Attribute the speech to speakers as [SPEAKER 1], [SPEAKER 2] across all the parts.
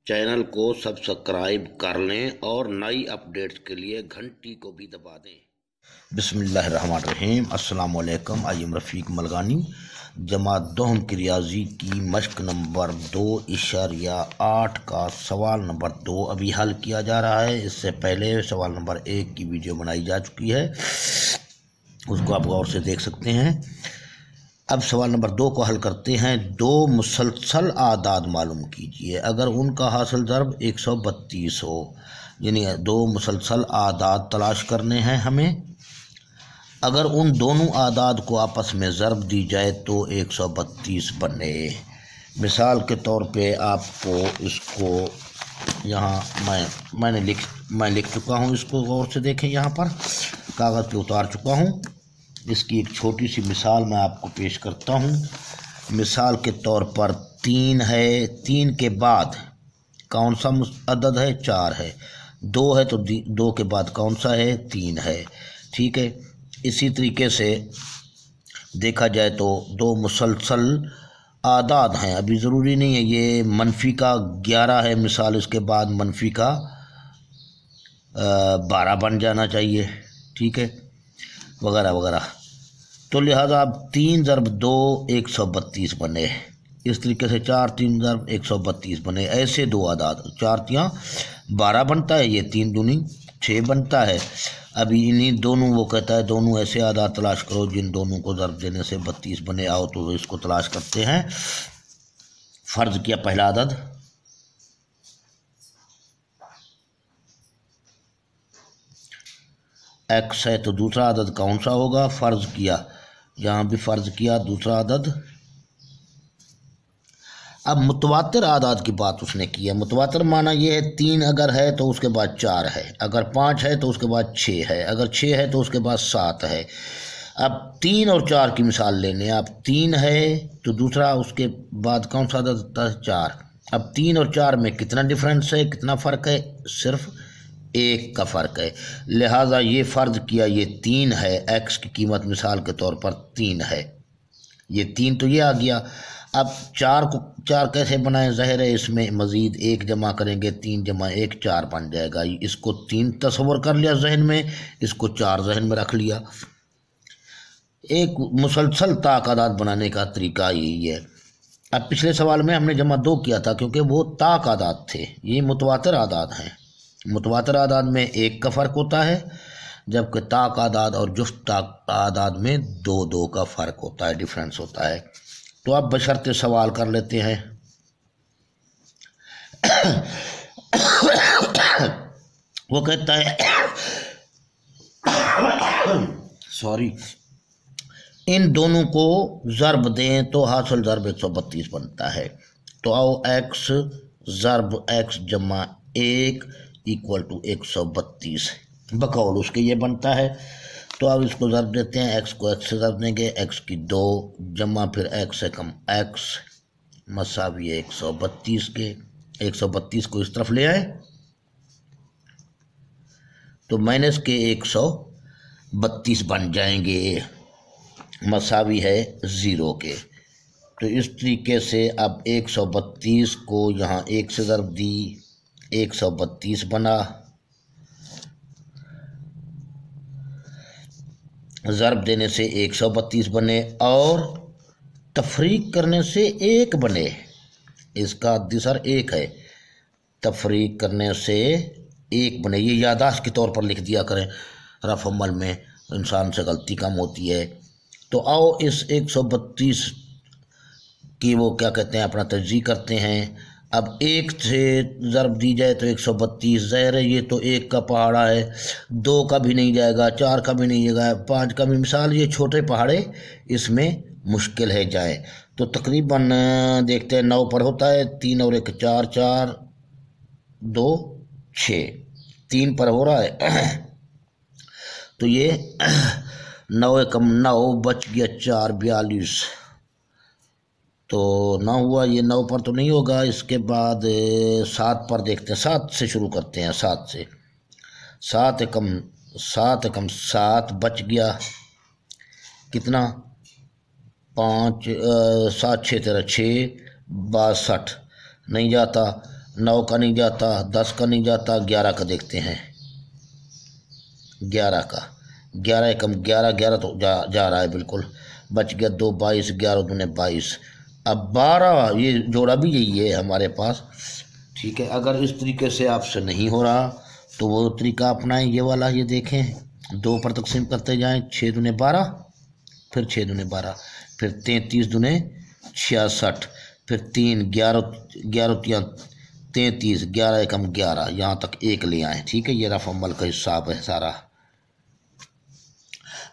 [SPEAKER 1] Channel को subscribe कर लें और नई अपडेट्स के लिए घंटी को भी दबा दें। बिस्मिल्लाहिर्रहमानिर्रहीम। अस्सलाम वालेकुम। आई एम रफ़ीक मलगानी। जमात दोहम की रियाजी की मश्क नंबर 2.8 का सवाल नंबर 2 अभी हल किया जा रहा है। इससे पहले सवाल नंबर 1 की वीडियो बनाई जा चुकी है, उसको आप गौर से देख सकते हैं। अब सवाल नंबर 2 को हल करते हैं। दो मुसलसल आदाद मालूम कीजिए अगर उनका हासिल ज़र्ब 132 हो, यानी दो मुसलसल आदाद तलाश करने हैं हमें। अगर उन दोनों आदाद को आपस में ज़र्ब दी जाए तो 132 बने। मिसाल के तौर पे आपको इसको यहाँ मैं लिख चुका हूँ, इसको गौर से देखें। यहाँ पर कागज़ पे उतार चुका हूँ। इसकी एक छोटी सी मिसाल मैं आपको पेश करता हूँ। मिसाल के तौर पर 3 है, 3 के बाद कौन सा अदद है? 4 है। 2 है तो 2 के बाद कौन सा है? 3 है। ठीक है। इसी तरीके से देखा जाए तो दो मुसलसल आदाद हैं। अभी ज़रूरी नहीं है ये मनफी का 11 है, मिसाल इसके बाद मनफी का 12 बन जाना चाहिए। ठीक है, वगैरह वगैरह। तो लिहाजा अब 3 ज़र्ब 2 132 बने। इस तरीके से 4 3 ज़र्ब 132 बने। ऐसे दो आदाद 4 3 12 बनता है, ये 3 दूनी 6 बनता है। अभी इन्हीं दोनों, वो कहता है दोनों ऐसे आदाद तलाश करो जिन दोनों को ज़र्ब देने से 32 बने। आओ तो इसको तलाश करते हैं। फ़र्ज़ किया पहला अदद x है तो दूसरा अदद कौन सा होगा? फ़र्ज़ किया, यहाँ भी फ़र्ज़ किया दूसरा अदद। अब मुतवातिर आदाद की बात उसने की है। मुतवातिर माना ये है 3 अगर है तो उसके बाद 4 है, अगर 5 है तो उसके बाद 6 है, अगर 6 है तो उसके बाद 7 है। अब 3 और 4 की मिसाल लेने। अब 3 है तो दूसरा उसके बाद कौन सा अदद होता है? 4। अब 3 और 4 में कितना डिफरेंस है, कितना फ़र्क है? सिर्फ 1 का फ़र्क है। लिहाजा ये फ़र्ज़ किया ये 3 है। x की कीमत मिसाल के तौर पर 3 है। ये 3 तो ये आ गया। अब 4 को 4 कैसे बनाएं? ज़ाहिर है इसमें मज़ीद 1 जमा करेंगे, 3 जमा 1 4 बन जाएगा। इसको 3 तस्वर कर लिया जहन में, इसको 4 जहन में रख लिया। एक मुसलसल ताक़ादात बनाने का तरीका यही है। अब पिछले सवाल में हमने जमा 2 किया था क्योंकि वो ताक़ादात थे, ये मुतवातिर आदाद हैं। मुतवातिर आदाद में 1 का फ़र्क होता है, जबकि ताक़ादात और जुफ्त ताक़ादात में 2 का फ़र्क होता है, डिफरेंस होता है। तो अब बशर्ते सवाल कर लेते हैं। वो कहता है सॉरी, इन दोनों को ज़र्ब दें तो हासिल ज़र्ब 132 बनता है। तो आओ x ज़र्ब x जमा 1 इक्वल टू 132 बकौल उसके ये बनता है। तो अब इसको ज़र्ब देते हैं। x को x से ज़र्ब देंगे, x की 2 जमा फिर x से कम x मसावी 132 के। 132 को इस तरफ ले आए तो माइनस के 132 बन जाएंगे, मसावी है 0 के। तो इस तरीके से अब 132 को यहाँ 1 से ज़र्ब दी, 132 बना। ज़र्ब देने से 132 बने और तफरीक करने से 1 बने। इसका दिसर 1 है, तफरीक करने से 1 बने। ये यादाश्त के तौर पर लिख दिया करें, रफ अमल में इंसान से गलती कम होती है। तो आओ इस 132 की वो क्या कहते हैं, अपना तज्ज़ीह करते हैं। अब 1 से ज़र्ब दी जाए तो 132, ज़ाहिर है ये तो 1 का पहाड़ा है, 2 का भी नहीं जाएगा, 4 का भी नहीं जाएगा, 5 का भी। मिसाल ये छोटे पहाड़े इसमें मुश्किल है जाए। तो तकरीबन देखते हैं 9 पर होता है, 3 और 1 4, 4 2 6, 3 पर हो रहा है। तो ये 9 कम 9 बच गया 4 42। तो 9 हुआ, ये 9 पर तो नहीं होगा। इसके बाद 7 पर देखते हैं, 7 से शुरू करते हैं। 7 से 7 कम 7 बच गया कितना? 5 7 6 13 6 62 नहीं जाता। 9 का नहीं जाता, 10 का नहीं जाता, 11 का देखते हैं। 11 का, 11 एकम 11, 11 तो जा रहा है बिल्कुल, बच गया 2, 22, 11 दूने 22। अब 12, ये जोड़ा भी यही है हमारे पास, ठीक है। अगर इस तरीके से आपसे नहीं हो रहा तो वो तरीका अपनाएं, ये वाला, ये देखें 2 पर तकसीम करते जाएं, 6 दूने 12, फिर 6 दूने 12, फिर 33 दूने 66, फिर 3, 11, 11 33, 11 एकम 11, यहाँ तक 1 ले आए, ठीक है। ये रफ अमल का हिसाब है सारा।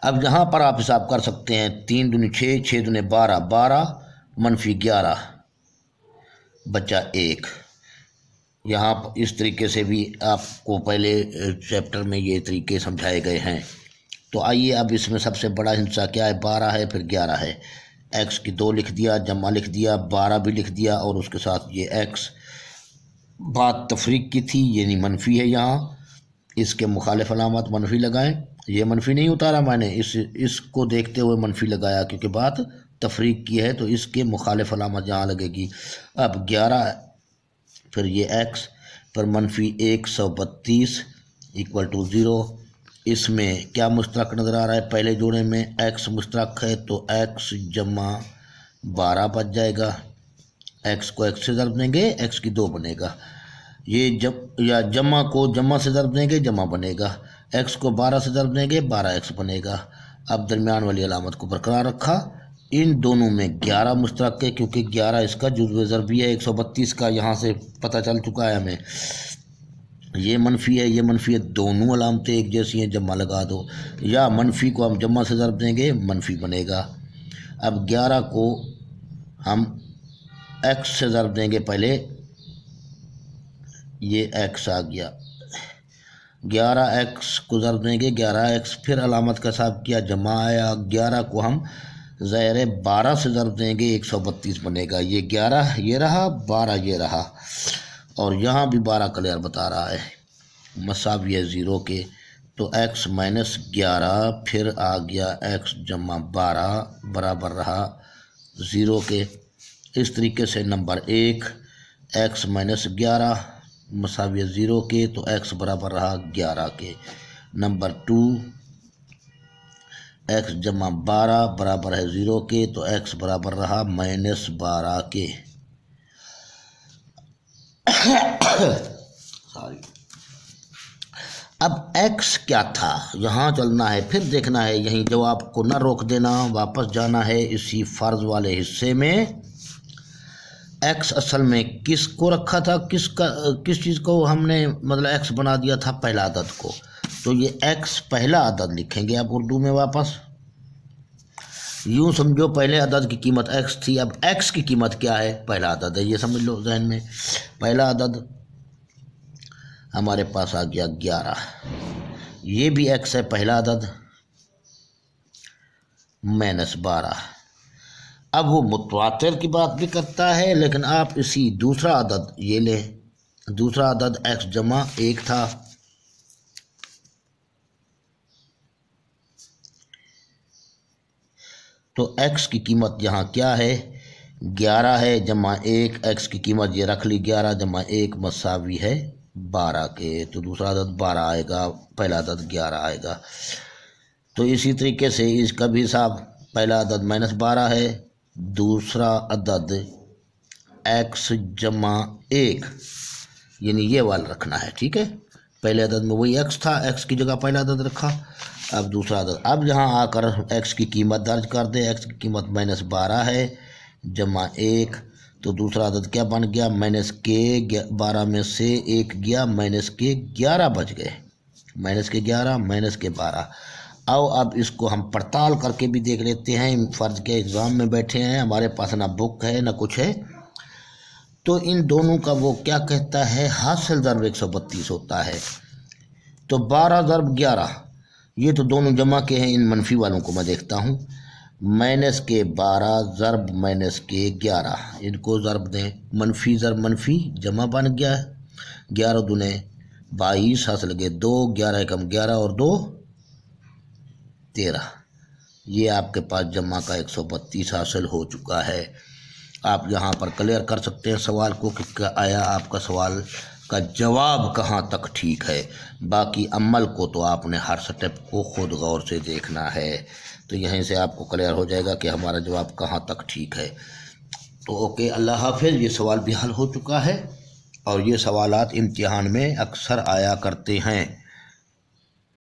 [SPEAKER 1] अब यहाँ पर आप हिसाब कर सकते हैं, 3 दूनी 6, 6 दूने 12, 12 मनफी 11 बचा 1। यहाँ इस तरीके से भी आपको पहले चैप्टर में ये तरीके समझाए गए हैं। तो आइए अब इसमें सबसे बड़ा हिस्सा क्या है, 12 है, फिर 11 है। एक्स की 2 लिख दिया, जमा लिख दिया, 12 भी लिख दिया, और उसके साथ ये एक्स। बात तफरीक की थी, ये नहीं मनफी है, यहाँ इसके मुखालिफ अलामत मनफी लगाएं। ये मनफी नहीं उतारा मैंने, इसको देखते हुए मनफी लगाया, क्योंकि बात तफरीक की है, तो इसके मुखालिफ अलामत यहाँ लगेगी। अब 11, फिर ये एक्स, पर मनफी 132 इक्वल टू 0। इसमें क्या मुश्तरक नज़र आ रहा है, पहले जोड़े में एक्स मुश्तरक है, तो एक्स जमा 12 बच जाएगा। एक्स को एक्स से ज़रब देंगे, एक्स की 2 बनेगा। ये या जमा को जमा से ज़रब देंगे, जमा बनेगा। एक्स को 12 से ज़रब देंगे, 12x बनेगा। अब दरमियान वाली अलामत को बरकरार रखा। इन दोनों में 11 मुश्तरक है, क्योंकि 11 इसका जुज़्व ज़रबी है, 132 का यहाँ से पता चल चुका है हमें। ये मनफी है, ये मनफी है, दोनों अलामतें एक जैसी हैं, जमा लगा दो। या मनफी को हम जमा से ज़रब देंगे, मनफी बनेगा। अब 11 को हम एक्स से ज़रब देंगे, पहले ये एक्स आ गया, 11x को ज़रब देंगे, 11x, फिर अलामत का हिसाब किया, जमा आया। 11 को हम ज़ाहिर 12 से ज़रब देंगे, 132 बनेगा। ये 11 ये रहा, 12 ये रहा, और यहाँ भी 12 क्लियर बता रहा है, मसावी है 0 के। तो x माइनस 11, फिर आ गया x जमा 12 बराबर रहा 0 के। इस तरीके से नंबर 1 x माइनस 11 मसावी 0 के, तो x बराबर रहा 11 के। नंबर 2 x जमा 12 बराबर है 0 के, तो x बराबर रहा माइनस 12 के। सॉरी। अब x क्या था, यहाँ चलना है, फिर देखना है, यहीं जवाब को ना रोक देना, वापस जाना है इसी फ़र्ज वाले हिस्से में। x असल में किस को रखा था, किस चीज़ को हमने मतलब x बना दिया था, पहला अदद को। तो ये x पहला अदद लिखेंगे आप उर्दू में वापस। यूँ समझो पहले अदद की कीमत x थी, अब x की कीमत क्या है, पहला अदद है, ये समझ लो जहन में। पहला अदद हमारे पास आ गया 11, ये भी x है, पहला अदद माइनस 12। अब वो मुतवातिर की बात भी करता है, लेकिन आप इसी दूसरा अदद ये ले, दूसरा अदद x जमा 1 था, तो x की कीमत यहाँ क्या है, 11 है जमा 1, x की कीमत ये रख ली 11 जमा 1 मसावी है 12 के। तो दूसरा अदद 12 आएगा, पहला अदद 11 आएगा। तो इसी तरीके से इसका भी हिसाब, पहला अदद माइनस 12 है, दूसरा अदद x जमा 1, यानी ये वाला रखना है, ठीक है। पहले अदद में वही x था, x की जगह पहला अदद रखा। अब दूसरा अदद, अब यहाँ आकर x की कीमत दर्ज कर दे, x की कीमत माइनस 12 है जमा 1, तो दूसरा अदद क्या बन गया, माइनस के 12 में से 1 गया, माइनस के 11 बच गए, माइनस के 11 माइनस के 12। आओ अब इसको हम पड़ताल करके भी देख लेते हैं। फ़र्ज के एग्ज़ाम में बैठे हैं, हमारे पास ना बुक है ना कुछ है, तो इन दोनों का वो क्या कहता है, हासिल ज़रब 132 होता है। तो 12 ज़रब 11, ये तो दोनों जमा के हैं, इन मनफी वालों को मैं देखता हूँ। माइनस के 12 ज़रब माइनस के 11, इनको ज़रब दें, मनफी ज़रब मनफी जमा बन गया, 11 दूने 22 हासिल गए 2, 11 एकम 11 और 2 13, ये आपके पास जमा का 132 हासिल हो चुका है। आप यहाँ पर क्लियर कर सकते हैं सवाल को कि क्या आया आपका सवाल का जवाब कहाँ तक ठीक है। बाकी अमल को तो आपने हर स्टेप को खुद गौर से देखना है। तो यहीं से आपको क्लियर हो जाएगा कि हमारा जवाब कहाँ तक ठीक है। तो ओके, अल्लाह हाफिज़। ये सवाल भी हल हो चुका है और ये सवालात इम्तिहान में अक्सर आया करते हैं।